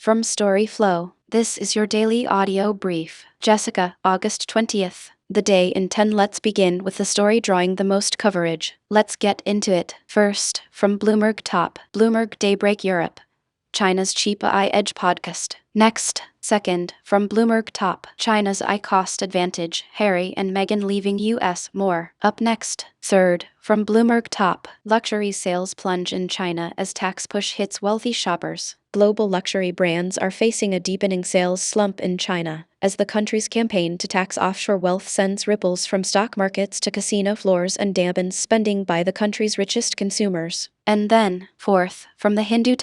From StoryFlo, this is your daily audio brief. Jessica, August 20th. The day in 10. Let's begin with the story drawing the most coverage. Let's get into it. First, from Bloomberg Daybreak Europe, China's cheap AI edge podcast. Next, second, from Bloomberg China's AI cost advantage, Harry and Meghan leaving US. More. Up next. Third, from Bloomberg luxury sales plunge in China as tax push hits wealthy shoppers. Global luxury brands are facing a deepening sales slump in China, as the country's campaign to tax offshore wealth sends ripples from stock markets to casino floors and dampens spending by the country's richest consumers. And then, fourth, from the Hindu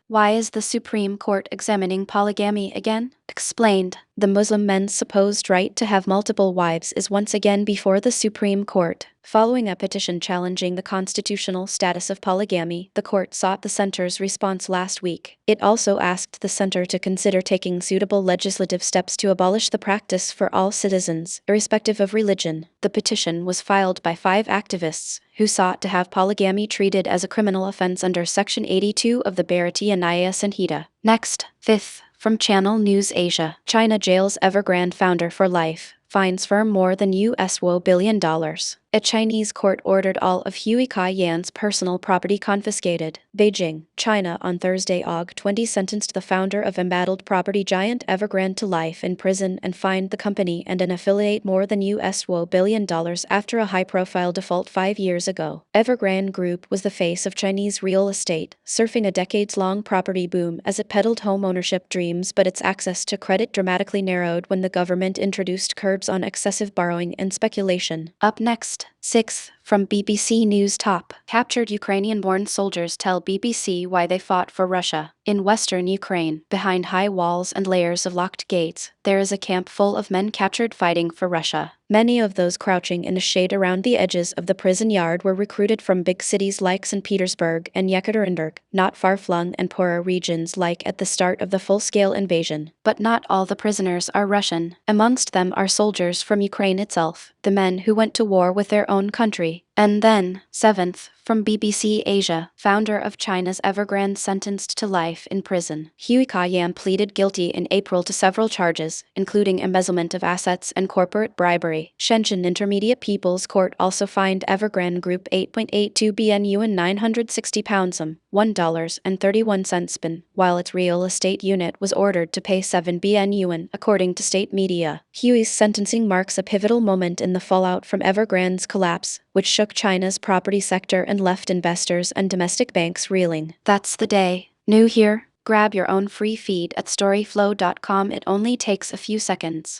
why is the Supreme Court examining polygamy again? Explained. The Muslim men's supposed right to have multiple wives is once again before the Supreme Court. Following a petition challenging the constitutional status of polygamy, the court sought the center's response last week. It also asked the center to consider taking suitable legislative steps to abolish the practice for all citizens, irrespective of religion. The petition was filed by 5 activists, who sought to have polygamy treated as a criminal offense under Section 82 of the Bharatiya Nyaya Sanhita. Next, fifth, from Channel News Asia, China jails Evergrande founder for life, fines firm more than $1 billion. A Chinese court ordered all of Hui Ka-yan's personal property confiscated. Beijing, China on Thursday, Aug 20 sentenced the founder of embattled property giant Evergrande to life in prison and fined the company and an affiliate more than $1 billion after a high-profile default 5 years ago. Evergrande Group was the face of Chinese real estate, surfing a decades-long property boom as it peddled home ownership dreams, but its access to credit dramatically narrowed when the government introduced curbs on excessive borrowing and speculation. Up next, sixth, from BBC News captured Ukrainian-born soldiers tell BBC why they fought for Russia. In western Ukraine, behind high walls and layers of locked gates, there is a camp full of men captured fighting for Russia. Many of those crouching in the shade around the edges of the prison yard were recruited from big cities like St. Petersburg and Yekaterinburg, not far-flung and poorer regions like at the start of the full-scale invasion. But not all the prisoners are Russian. Amongst them are soldiers from Ukraine itself, the men who went to war with their own country. And then, seventh, from BBC Asia, founder of China's Evergrande sentenced to life in prison. Hui Ka-yan pleaded guilty in April to several charges, including embezzlement of assets and corporate bribery. Shenzhen Intermediate People's Court also fined Evergrande Group 8.82 billion yuan, £960 $1.31 while its real estate unit was ordered to pay 7 billion yuan, according to state media. Hui's sentencing marks a pivotal moment in the fallout from Evergrande's collapse, which shook China's property sector and left investors and domestic banks reeling. That's the day. New here? Grab your own free feed at storyflo.com. It only takes a few seconds.